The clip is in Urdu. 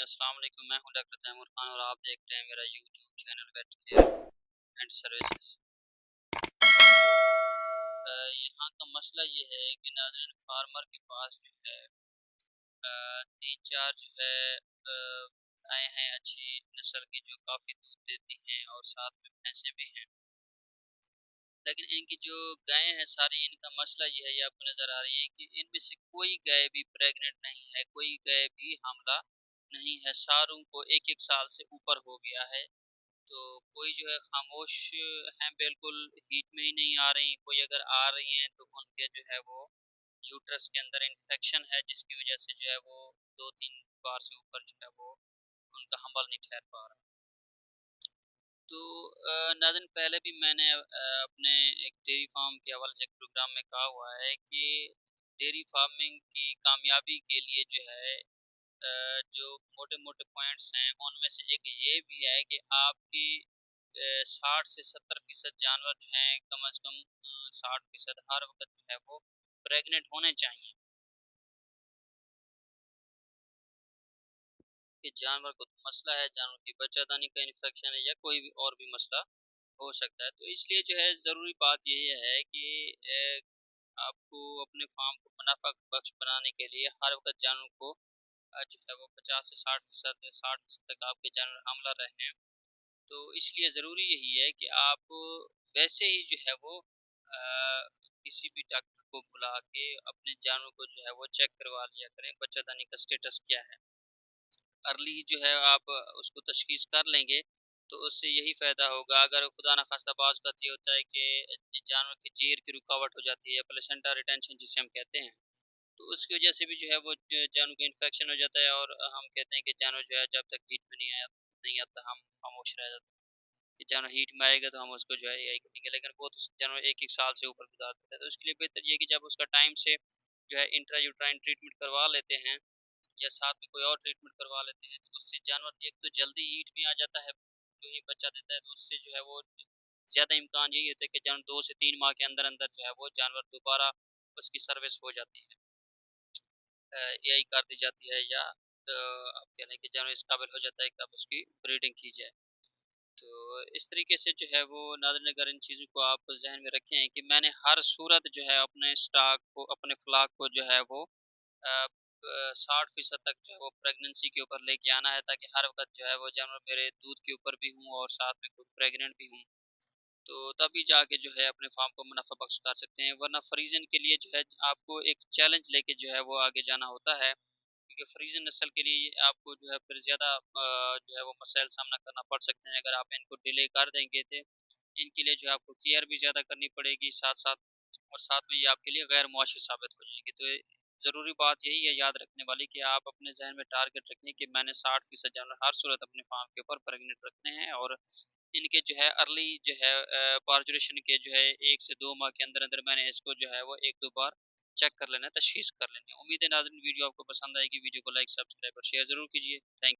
السلام علیکم، میں ہوں ڈاکٹر تیمور خان اور آپ دیکھ رہے ہیں میرا YouTube channel vet care and services. یہاں کا مسئلہ یہ ہے کہ ناظرین فارمر کے پاس جو ہے تین چار جو ہے گائے ہیں اچھی نسل کی جو کافی دودھ دیتی ہیں اور ساتھ میں بھینسیں بھی ہیں، لیکن ان کی جو گائے ہیں ساری ان کا مسئلہ یہ ہے، یہ آپ کو نظر آ رہی ہے کہ ان میں سے کوئی گائے بھی پریگننٹ نہیں ہے، کوئی گائے بھی حاملہ نہیں ہے، ساروں کو ایک ایک سال سے اوپر ہو گیا ہے۔ تو کوئی جو ہے خاموش ہیں، بالکل ہیٹ میں ہی نہیں آ رہی، کوئی اگر آ رہی ہیں تو ان کے جو ہے وہ یوٹرس کے اندر انفیکشن ہے، جس کی وجہ سے جو ہے وہ 2-3 بار سے اوپر جو ہے وہ ان کا حمل نہیں ٹھہر پا رہا۔ تو ناظرین پہلے بھی میں نے اپنے ایک ڈیری فارم کے حوالے سے ایک پروگرام میں کہا ہوا ہے کہ ڈیری فارمنگ کی کامیابی کے لیے جو ہے جو موٹے موٹے پوائنٹس ہیں ان میں سے ایک یہ بھی ہے کہ آپ کی 60 سے 70% جانور جو ہیں کم از کم 60% ہر وقت جو ہے وہ پریگننٹ ہونے چاہیے، کہ جانور کو مسئلہ ہے، جانور کی بچہ دانی کا انفیکشن ہے یا کوئی بھی اور بھی مسئلہ ہو سکتا ہے۔ تو اس لیے جو ہے ضروری بات یہ ہے کہ آپ کو اپنے فارم کو منافع بخش بنانے کے لیے ہر وقت جانور کو جو ہے وہ 50 سے 60% تک آپ کے جانور حاملہ رہے ہیں۔ تو اس لیے ضروری یہی ہے کہ آپ ویسے ہی جو ہے وہ کسی بھی ڈاکٹر کو بلا کے اپنے جانور کو جو ہے وہ چیک کروا لیا کریں، بچہ دانی کا سٹیٹس کیا ہے۔ ارلی جو ہے آپ اس کو تشخیص کر لیں گے تو اس سے یہی فائدہ ہوگا۔ اگر خدا نخواستہ بعض کا یہ ہوتا ہے کہ جانور کی جیر کی رکاوٹ ہو جاتی ہے، پلیسنٹا ریٹینشن جسے ہم کہتے ہیں، تو اس کی وجہ سے بھی جو ہے وہ جانور کو انفیکشن ہو جاتا ہے، اور ہم کہتے ہیں کہ جانور جو ہے جب تک ہیٹ میں نہیں آتا ہم خاموش رہ جاتے ہیں کہ جانور ہیٹ میں آئے گا تو ہم اس کو جو ہے یہی کریں گے، لیکن وہ تو جانور ایک ایک سال سے اوپر گزار دیتا ہے۔ تو اس کے لیے بہتر یہ کہ جب اس کا ٹائم سے جو ہے انٹرا یوٹرائن ٹریٹمنٹ کروا لیتے ہیں یا ساتھ میں کوئی اور ٹریٹمنٹ کروا لیتے ہیں، تو اس سے جانور ایک تو جلدی ہیٹ میں آ جاتا ہے جو یہ بچہ دیتا ہے، تو اس سے جو ہے وہ زیادہ امکان یہی ہوتا ہے کہ جانور 2 سے 3 ماہ کے اندر اندر جو ہے وہ جانور دوبارہ اس کی سروس ہو جاتی ہے، یہی کر دی جاتی ہے، یا آپ کہہ لیں کہ جانور اس قابل ہو جاتا ہے کہ اب اس کی بریڈنگ کی جائے۔ تو اس طریقے سے جو ہے وہ ناظرین اگر ان چیزوں کو آپ ذہن میں رکھیں کہ میں نے ہر صورت جو ہے اپنے سٹاک کو، اپنے فلاک کو جو ہے وہ 60% تک جو ہے وہ پریگننسی کے اوپر لے کے آنا ہے، تاکہ ہر وقت جو ہے وہ جانور میرے دودھ کے اوپر بھی ہوں اور ساتھ میں خود پریگننٹ بھی ہوں، تو تبھی جا کے جو ہے اپنے فارم کو منافع بخش کر سکتے ہیں۔ ورنہ فریزن کے لیے جو ہے آپ کو ایک چیلنج لے کے جو ہے وہ آگے جانا ہوتا ہے، کیونکہ فریزن نسل کے لیے آپ کو جو ہے پھر زیادہ جو ہے وہ مسائل سامنا کرنا پڑ سکتے ہیں اگر آپ ان کو ڈیلے کر دیں گے، تو ان کے لیے جو ہے آپ کو کیئر بھی زیادہ کرنی پڑے گی، ساتھ ساتھ اور ساتھ میں یہ آپ کے لیے غیر معاشی ثابت ہو جائیں گے۔ تو ضروری بات یہی ہے یاد رکھنے والی کہ آپ اپنے ذہن میں ٹارگٹ رکھیں کہ میں نے 60% جانور ہر صورت اپنے فارم کے اوپر پریگننٹ رکھنے ہیں، اور ان کے جو ہے ارلی جو ہے پارجولیشن کے جو ہے 1 سے 2 ماہ کے اندر اندر میں نے اس کو جو ہے وہ 1-2 بار چیک کر لینا ہے، تشخیص کر لینی ہے۔ امید ہے ناظرین ویڈیو آپ کو پسند آئے گی، ویڈیو کو لائک سبسکرائب اور شیئر ضرور کیجیے۔ تھینک